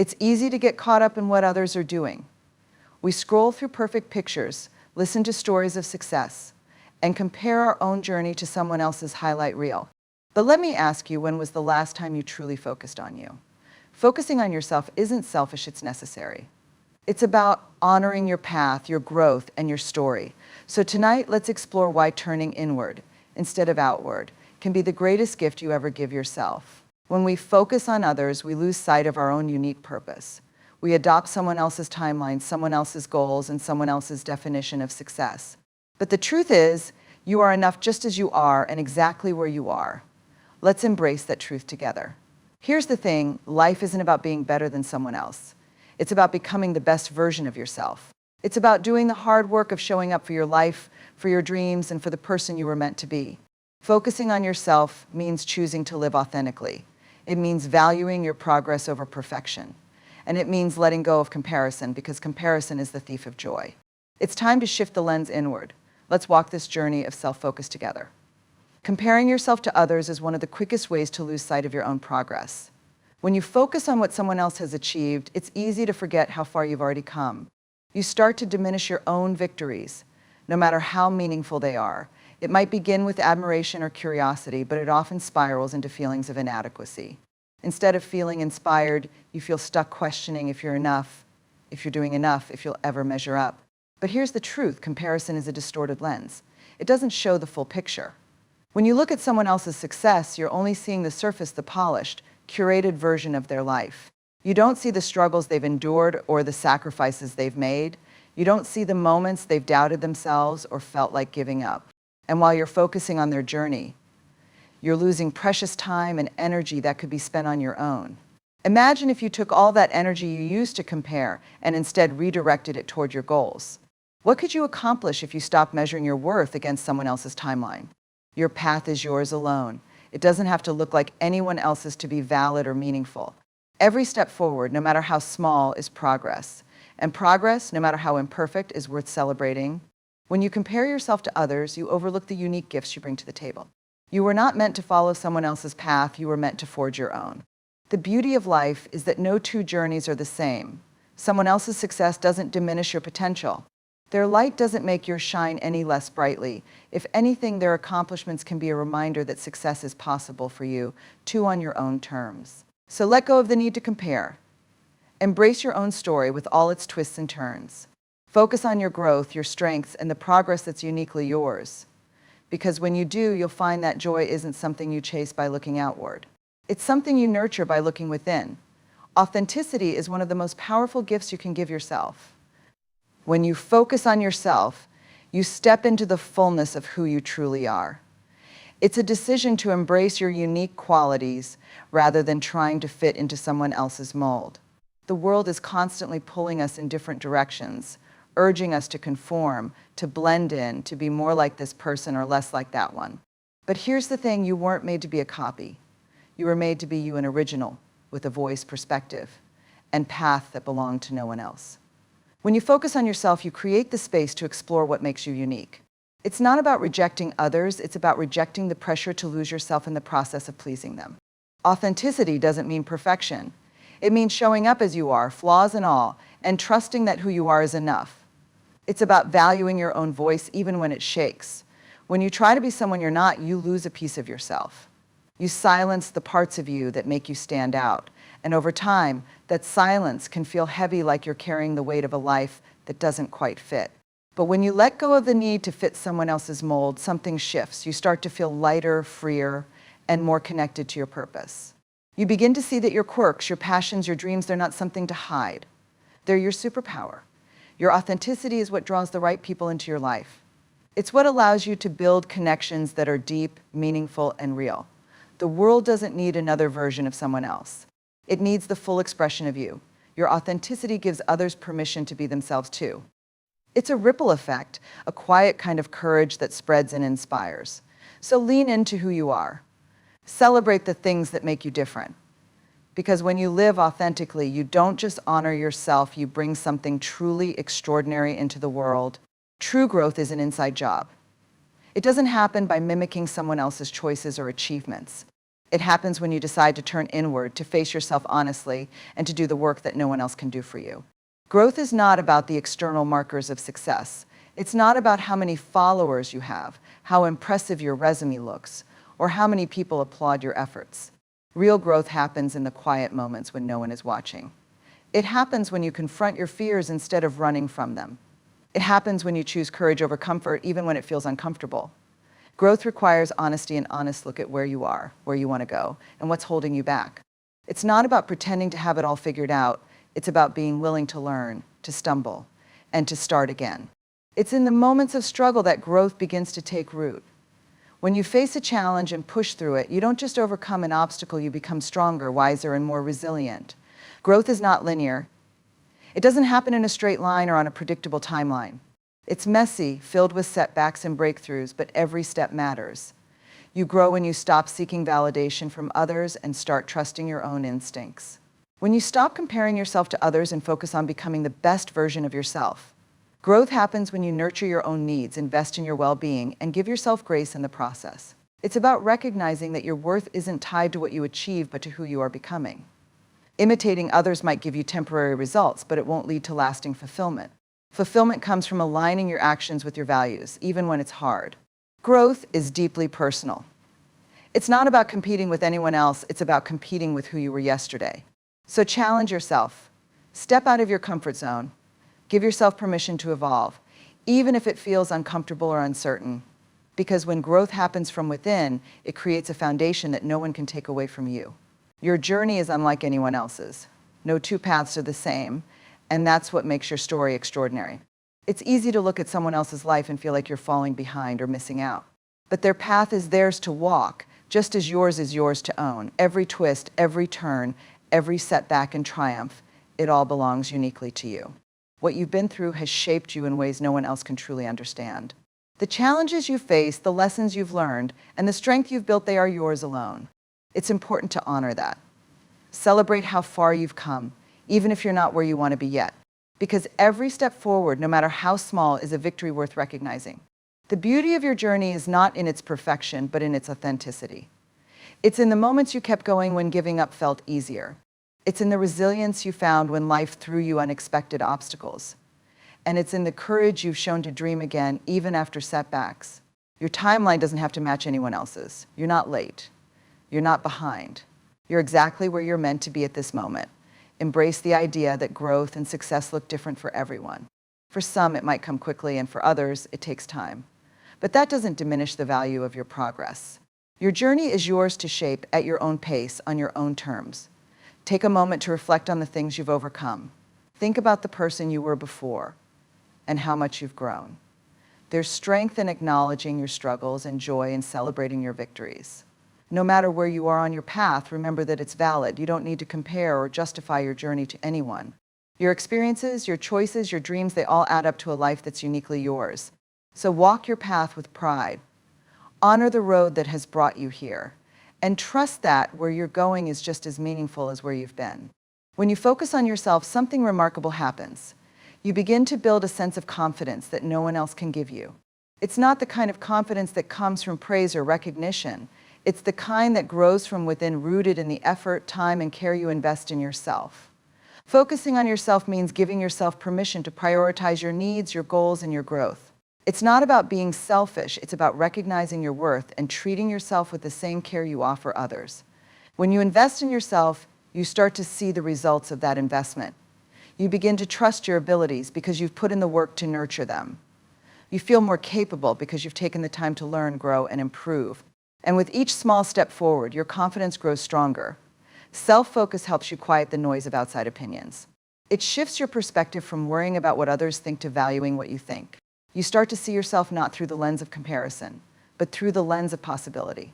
It's easy to get caught up in what others are doing. We scroll through perfect pictures, listen to stories of success, and compare our own journey to someone else's highlight reel. But let me ask you, when was the last time you truly focused on you? Focusing on yourself isn't selfish, it's necessary. It's about honoring your path, your growth, and your story. So tonight, let's explore why turning inward instead of outward can be the greatest gift you ever give yourself. When we focus on others, we lose sight of our own unique purpose. We adopt someone else's timeline, someone else's goals, and someone else's definition of success. But the truth is, you are enough just as you are and exactly where you are. Let's embrace that truth together. Here's the thing, life isn't about being better than someone else. It's about becoming the best version of yourself. It's about doing the hard work of showing up for your life, for your dreams, and for the person you were meant to be. Focusing on yourself means choosing to live authentically. It means valuing your progress over perfection. And it means letting go of comparison, because comparison is the thief of joy. It's time to shift the lens inward. Let's walk this journey of self-focus together. Comparing yourself to others is one of the quickest ways to lose sight of your own progress. When you focus on what someone else has achieved, it's easy to forget how far you've already come. You start to diminish your own victories, no matter how meaningful they are. It might begin with admiration or curiosity, but it often spirals into feelings of inadequacy. Instead of feeling inspired, you feel stuck questioning if you're enough, if you're doing enough, if you'll ever measure up. But here's the truth, comparison is a distorted lens. It doesn't show the full picture. When you look at someone else's success, you're only seeing the surface, the polished, curated version of their life. You don't see the struggles they've endured or the sacrifices they've made. You don't see the moments they've doubted themselves or felt like giving up. And while you're focusing on their journey, you're losing precious time and energy that could be spent on your own. Imagine if you took all that energy you used to compare and instead redirected it toward your goals. What could you accomplish if you stopped measuring your worth against someone else's timeline? Your path is yours alone. It doesn't have to look like anyone else's to be valid or meaningful. Every step forward, no matter how small, is progress. And progress, no matter how imperfect, is worth celebrating. When you compare yourself to others, you overlook the unique gifts you bring to the table. You were not meant to follow someone else's path, you were meant to forge your own. The beauty of life is that no two journeys are the same. Someone else's success doesn't diminish your potential. Their light doesn't make yours shine any less brightly. If anything, their accomplishments can be a reminder that success is possible for you, too, on your own terms. So let go of the need to compare. Embrace your own story with all its twists and turns. Focus on your growth, your strengths, and the progress that's uniquely yours. Because when you do, you'll find that joy isn't something you chase by looking outward. It's something you nurture by looking within. Authenticity is one of the most powerful gifts you can give yourself. When you focus on yourself, you step into the fullness of who you truly are. It's a decision to embrace your unique qualities rather than trying to fit into someone else's mold. The world is constantly pulling us in different directions, urging us to conform, to blend in, to be more like this person or less like that one. But here's the thing, you weren't made to be a copy. You were made to be you, an original, with a voice, perspective, and path that belonged to no one else. When you focus on yourself, you create the space to explore what makes you unique. It's not about rejecting others, it's about rejecting the pressure to lose yourself in the process of pleasing them. Authenticity doesn't mean perfection. It means showing up as you are, flaws and all, and trusting that who you are is enough. It's about valuing your own voice even when it shakes. When you try to be someone you're not, you lose a piece of yourself. You silence the parts of you that make you stand out. And over time, that silence can feel heavy, like you're carrying the weight of a life that doesn't quite fit. But when you let go of the need to fit someone else's mold, something shifts. You start to feel lighter, freer, and more connected to your purpose. You begin to see that your quirks, your passions, your dreams, they're not something to hide. They're your superpower. Your authenticity is what draws the right people into your life. It's what allows you to build connections that are deep, meaningful, and real. The world doesn't need another version of someone else. It needs the full expression of you. Your authenticity gives others permission to be themselves too. It's a ripple effect, a quiet kind of courage that spreads and inspires. So lean into who you are. Celebrate the things that make you different. Because when you live authentically, you don't just honor yourself, you bring something truly extraordinary into the world. True growth is an inside job. It doesn't happen by mimicking someone else's choices or achievements. It happens when you decide to turn inward, to face yourself honestly, and to do the work that no one else can do for you. Growth is not about the external markers of success. It's not about how many followers you have, how impressive your resume looks, or how many people applaud your efforts. Real growth happens in the quiet moments when no one is watching. It happens when you confront your fears instead of running from them. It happens when you choose courage over comfort, even when it feels uncomfortable. Growth requires honesty, and honest look at where you are, where you want to go, and what's holding you back. It's not about pretending to have it all figured out. It's about being willing to learn, to stumble, and to start again. It's in the moments of struggle that growth begins to take root. When you face a challenge and push through it, you don't just overcome an obstacle, you become stronger, wiser, and more resilient. Growth is not linear. It doesn't happen in a straight line or on a predictable timeline. It's messy, filled with setbacks and breakthroughs, but every step matters. You grow when you stop seeking validation from others and start trusting your own instincts. When you stop comparing yourself to others and focus on becoming the best version of yourself. Growth happens when you nurture your own needs, invest in your well-being, and give yourself grace in the process. It's about recognizing that your worth isn't tied to what you achieve, but to who you are becoming. Imitating others might give you temporary results, but it won't lead to lasting fulfillment. Fulfillment comes from aligning your actions with your values, even when it's hard. Growth is deeply personal. It's not about competing with anyone else, it's about competing with who you were yesterday. So challenge yourself. Step out of your comfort zone. Give yourself permission to evolve, even if it feels uncomfortable or uncertain. Because when growth happens from within, it creates a foundation that no one can take away from you. Your journey is unlike anyone else's. No two paths are the same. And that's what makes your story extraordinary. It's easy to look at someone else's life and feel like you're falling behind or missing out. But their path is theirs to walk, just as yours is yours to own. Every twist, every turn, every setback and triumph, it all belongs uniquely to you. What you've been through has shaped you in ways no one else can truly understand. The challenges you face, the lessons you've learned, and the strength you've built, they are yours alone. It's important to honor that. Celebrate how far you've come, even if you're not where you want to be yet. Because every step forward, no matter how small, is a victory worth recognizing. The beauty of your journey is not in its perfection, but in its authenticity. It's in the moments you kept going when giving up felt easier. It's in the resilience you found when life threw you unexpected obstacles. And it's in the courage you've shown to dream again, even after setbacks. Your timeline doesn't have to match anyone else's. You're not late. You're not behind. You're exactly where you're meant to be at this moment. Embrace the idea that growth and success look different for everyone. For some, it might come quickly, and for others, it takes time. But that doesn't diminish the value of your progress. Your journey is yours to shape at your own pace, on your own terms. Take a moment to reflect on the things you've overcome. Think about the person you were before and how much you've grown. There's strength in acknowledging your struggles and joy in celebrating your victories. No matter where you are on your path, remember that it's valid. You don't need to compare or justify your journey to anyone. Your experiences, your choices, your dreams, they all add up to a life that's uniquely yours. So walk your path with pride. Honor the road that has brought you here. And trust that where you're going is just as meaningful as where you've been. When you focus on yourself, something remarkable happens. You begin to build a sense of confidence that no one else can give you. It's not the kind of confidence that comes from praise or recognition. It's the kind that grows from within, rooted in the effort, time, and care you invest in yourself. Focusing on yourself means giving yourself permission to prioritize your needs, your goals, and your growth. It's not about being selfish, it's about recognizing your worth and treating yourself with the same care you offer others. When you invest in yourself, you start to see the results of that investment. You begin to trust your abilities because you've put in the work to nurture them. You feel more capable because you've taken the time to learn, grow, and improve. And with each small step forward, your confidence grows stronger. Self-focus helps you quiet the noise of outside opinions. It shifts your perspective from worrying about what others think to valuing what you think. You start to see yourself not through the lens of comparison, but through the lens of possibility.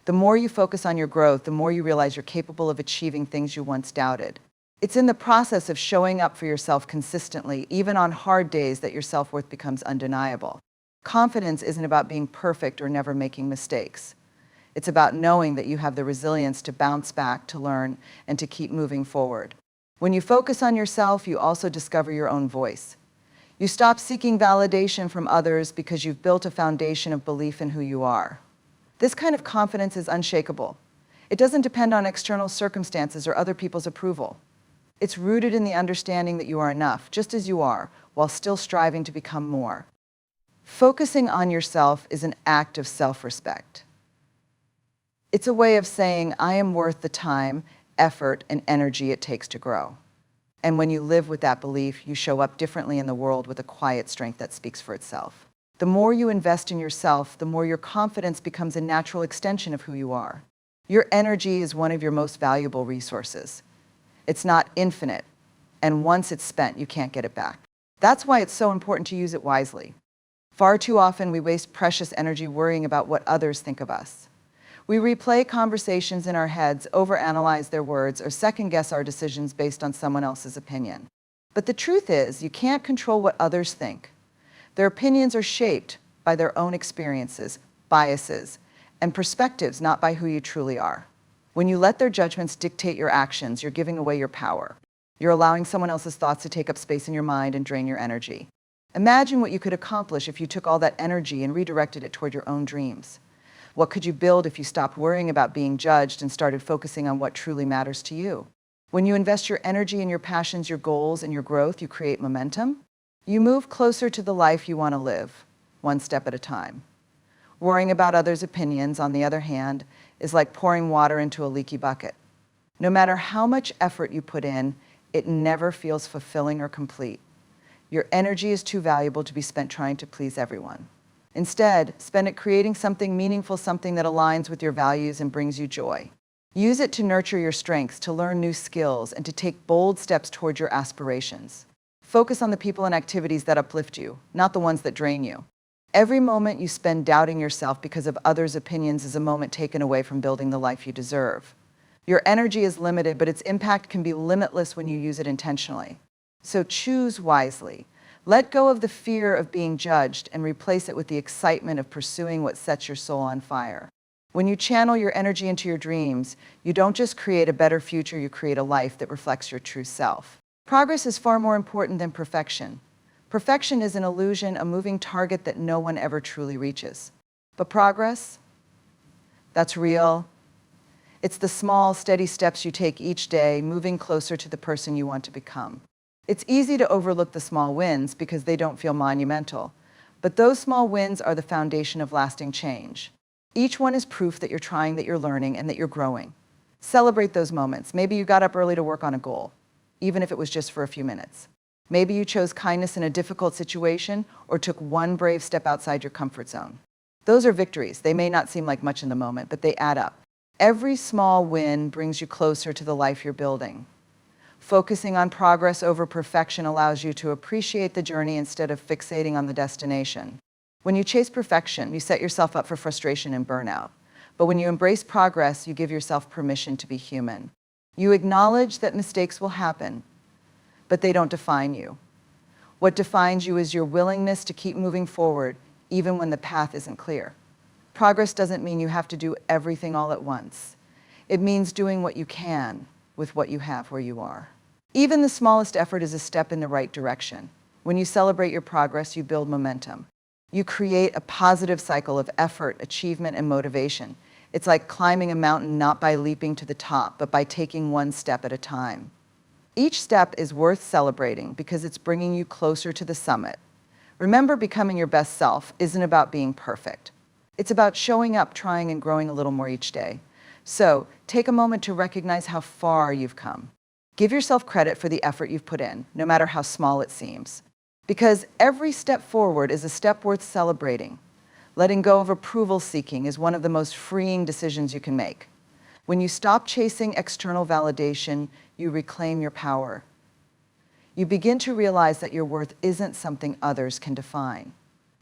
The more you focus on your growth, the more you realize you're capable of achieving things you once doubted. It's in the process of showing up for yourself consistently, even on hard days, that your self-worth becomes undeniable. Confidence isn't about being perfect or never making mistakes. It's about knowing that you have the resilience to bounce back, to learn, and to keep moving forward. When you focus on yourself, you also discover your own voice. You stop seeking validation from others because you've built a foundation of belief in who you are. This kind of confidence is unshakable. It doesn't depend on external circumstances or other people's approval. It's rooted in the understanding that you are enough, just as you are, while still striving to become more. Focusing on yourself is an act of self-respect. It's a way of saying, I am worth the time, effort, and energy it takes to grow. And when you live with that belief, you show up differently in the world with a quiet strength that speaks for itself. The more you invest in yourself, the more your confidence becomes a natural extension of who you are. Your energy is one of your most valuable resources. It's not infinite, and once it's spent, you can't get it back. That's why it's so important to use it wisely. Far too often, we waste precious energy worrying about what others think of us. We replay conversations in our heads, overanalyze their words, or second-guess our decisions based on someone else's opinion. But the truth is, you can't control what others think. Their opinions are shaped by their own experiences, biases, and perspectives, not by who you truly are. When you let their judgments dictate your actions, you're giving away your power. You're allowing someone else's thoughts to take up space in your mind and drain your energy. Imagine what you could accomplish if you took all that energy and redirected it toward your own dreams. What could you build if you stopped worrying about being judged and started focusing on what truly matters to you? When you invest your energy in your passions, your goals, and your growth, you create momentum. You move closer to the life you want to live, one step at a time. Worrying about others' opinions, on the other hand, is like pouring water into a leaky bucket. No matter how much effort you put in, it never feels fulfilling or complete. Your energy is too valuable to be spent trying to please everyone. Instead, spend it creating something meaningful, something that aligns with your values and brings you joy. Use it to nurture your strengths, to learn new skills, and to take bold steps toward your aspirations. Focus on the people and activities that uplift you, not the ones that drain you. Every moment you spend doubting yourself because of others' opinions is a moment taken away from building the life you deserve. Your energy is limited, but its impact can be limitless when you use it intentionally. So choose wisely. Let go of the fear of being judged and replace it with the excitement of pursuing what sets your soul on fire. When you channel your energy into your dreams, you don't just create a better future, you create a life that reflects your true self. Progress is far more important than perfection. Perfection is an illusion, a moving target that no one ever truly reaches. But progress, that's real. It's the small, steady steps you take each day, moving closer to the person you want to become. It's easy to overlook the small wins because they don't feel monumental, but those small wins are the foundation of lasting change. Each one is proof that you're trying, that you're learning, and that you're growing. Celebrate those moments. Maybe you got up early to work on a goal, even if it was just for a few minutes. Maybe you chose kindness in a difficult situation or took one brave step outside your comfort zone. Those are victories. They may not seem like much in the moment, but they add up. Every small win brings you closer to the life you're building. Focusing on progress over perfection allows you to appreciate the journey instead of fixating on the destination. When you chase perfection, you set yourself up for frustration and burnout. But when you embrace progress, you give yourself permission to be human. You acknowledge that mistakes will happen, but they don't define you. What defines you is your willingness to keep moving forward, even when the path isn't clear. Progress doesn't mean you have to do everything all at once. It means doing what you can with what you have where you are. Even the smallest effort is a step in the right direction. When you celebrate your progress, you build momentum. You create a positive cycle of effort, achievement, and motivation. It's like climbing a mountain not by leaping to the top, but by taking one step at a time. Each step is worth celebrating because it's bringing you closer to the summit. Remember, becoming your best self isn't about being perfect. It's about showing up, trying, and growing a little more each day. So, take a moment to recognize how far you've come. Give yourself credit for the effort you've put in, no matter how small it seems. Because every step forward is a step worth celebrating. Letting go of approval seeking is one of the most freeing decisions you can make. When you stop chasing external validation, you reclaim your power. You begin to realize that your worth isn't something others can define.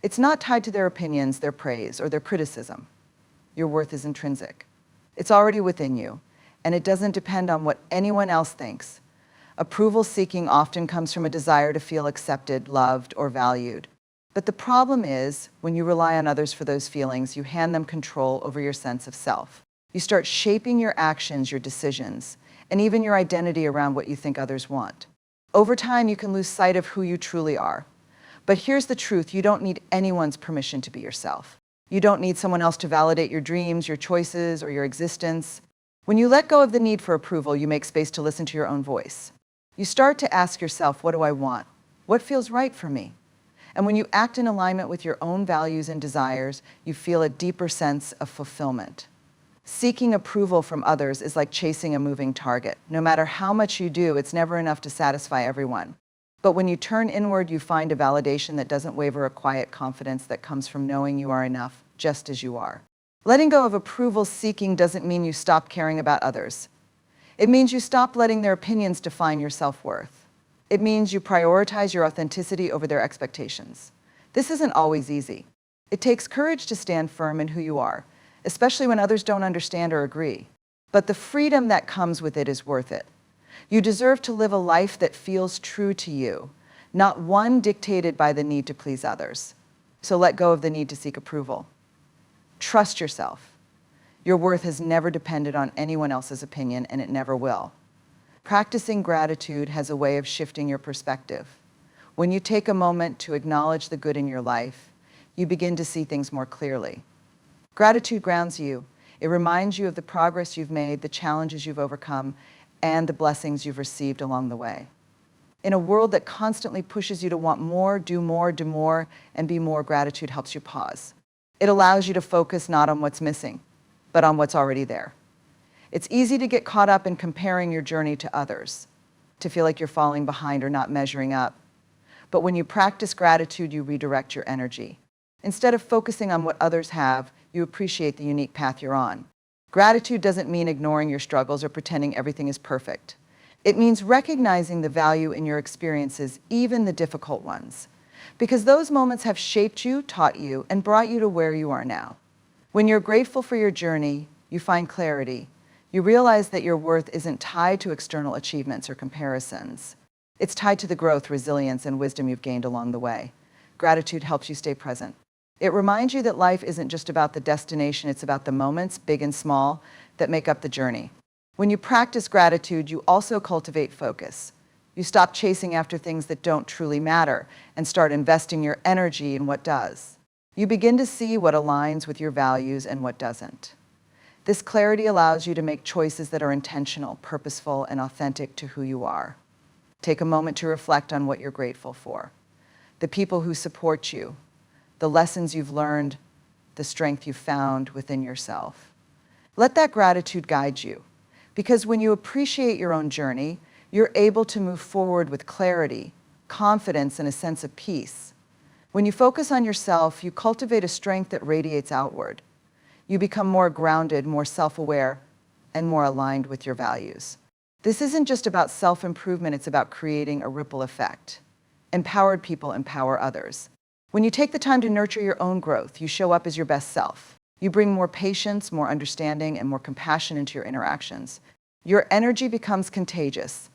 It's not tied to their opinions, their praise, or their criticism. Your worth is intrinsic. It's already within you, and it doesn't depend on what anyone else thinks. Approval seeking often comes from a desire to feel accepted, loved, or valued. But the problem is, when you rely on others for those feelings, you hand them control over your sense of self. You start shaping your actions, your decisions, and even your identity around what you think others want. Over time, you can lose sight of who you truly are. But here's the truth: you don't need anyone's permission to be yourself. You don't need someone else to validate your dreams, your choices, or your existence. When you let go of the need for approval, you make space to listen to your own voice. You start to ask yourself, what do I want? What feels right for me? And when you act in alignment with your own values and desires, you feel a deeper sense of fulfillment. Seeking approval from others is like chasing a moving target. No matter how much you do, it's never enough to satisfy everyone. But when you turn inward, you find a validation that doesn't waver, a quiet confidence that comes from knowing you are enough, just as you are. Letting go of approval seeking doesn't mean you stop caring about others. It means you stop letting their opinions define your self-worth. It means you prioritize your authenticity over their expectations. This isn't always easy. It takes courage to stand firm in who you are, especially when others don't understand or agree. But the freedom that comes with it is worth it. You deserve to live a life that feels true to you, not one dictated by the need to please others. So let go of the need to seek approval. Trust yourself. Your worth has never depended on anyone else's opinion, and it never will. Practicing gratitude has a way of shifting your perspective. When you take a moment to acknowledge the good in your life, you begin to see things more clearly. Gratitude grounds you. It reminds you of the progress you've made, the challenges you've overcome, and the blessings you've received along the way. In a world that constantly pushes you to want more, do more, and be more, gratitude helps you pause. It allows you to focus not on what's missing, but on what's already there. It's easy to get caught up in comparing your journey to others, to feel like you're falling behind or not measuring up. But when you practice gratitude, you redirect your energy. Instead of focusing on what others have, you appreciate the unique path you're on. Gratitude doesn't mean ignoring your struggles or pretending everything is perfect. It means recognizing the value in your experiences, even the difficult ones, because those moments have shaped you, taught you, and brought you to where you are now. When you're grateful for your journey, you find clarity. You realize that your worth isn't tied to external achievements or comparisons. It's tied to the growth, resilience, and wisdom you've gained along the way. Gratitude helps you stay present. It reminds you that life isn't just about the destination, it's about the moments, big and small, that make up the journey. When you practice gratitude, you also cultivate focus. You stop chasing after things that don't truly matter and start investing your energy in what does. You begin to see what aligns with your values and what doesn't. This clarity allows you to make choices that are intentional, purposeful, and authentic to who you are. Take a moment to reflect on what you're grateful for. The people who support you, the lessons you've learned, the strength you've found within yourself. Let that gratitude guide you, because when you appreciate your own journey, you're able to move forward with clarity, confidence, and a sense of peace. When you focus on yourself, you cultivate a strength that radiates outward. You become more grounded, more self-aware, and more aligned with your values. This isn't just about self-improvement, it's about creating a ripple effect. Empowered people empower others. When you take the time to nurture your own growth, you show up as your best self. You bring more patience, more understanding, and more compassion into your interactions. Your energy becomes contagious.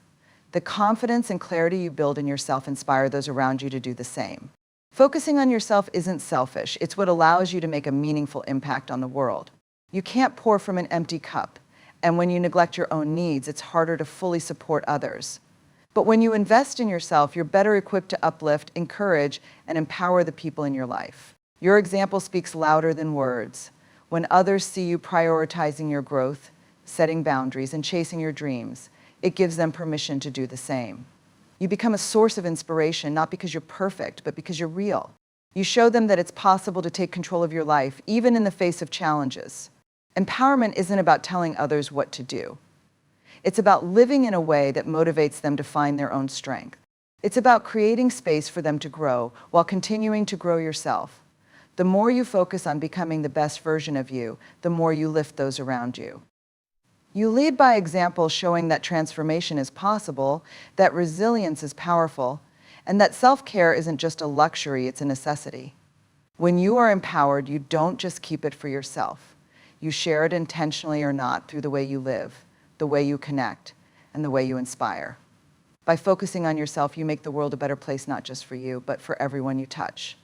The confidence and clarity you build in yourself inspire those around you to do the same. Focusing on yourself isn't selfish. It's what allows you to make a meaningful impact on the world. You can't pour from an empty cup, and when you neglect your own needs, it's harder to fully support others. But when you invest in yourself, you're better equipped to uplift, encourage, and empower the people in your life. Your example speaks louder than words. When others see you prioritizing your growth, setting boundaries, and chasing your dreams, it gives them permission to do the same. You become a source of inspiration, not because you're perfect, but because you're real. You show them that it's possible to take control of your life, even in the face of challenges. Empowerment isn't about telling others what to do. It's about living in a way that motivates them to find their own strength. It's about creating space for them to grow while continuing to grow yourself. The more you focus on becoming the best version of you, the more you lift those around you. You lead by example, showing that transformation is possible, that resilience is powerful, and that self-care isn't just a luxury, it's a necessity. When you are empowered, you don't just keep it for yourself. You share it intentionally or not through the way you live, the way you connect, and the way you inspire. By focusing on yourself, you make the world a better place, not just for you, but for everyone you touch.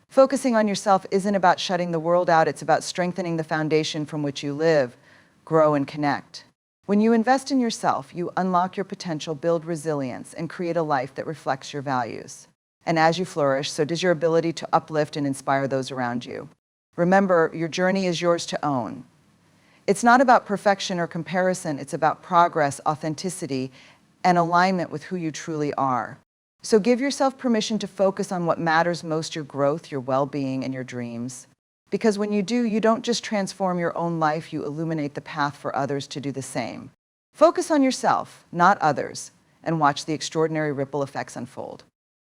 Focusing on yourself isn't about shutting the world out, it's about strengthening the foundation from which you live, grow, and connect. When you invest in yourself, you unlock your potential, build resilience, and create a life that reflects your values. And as you flourish, so does your ability to uplift and inspire those around you. Remember, your journey is yours to own. It's not about perfection or comparison, it's about progress, authenticity, and alignment with who you truly are. So give yourself permission to focus on what matters most, your growth, your well-being, and your dreams. Because when you do, you don't just transform your own life, you illuminate the path for others to do the same. Focus on yourself, not others, and watch the extraordinary ripple effects unfold.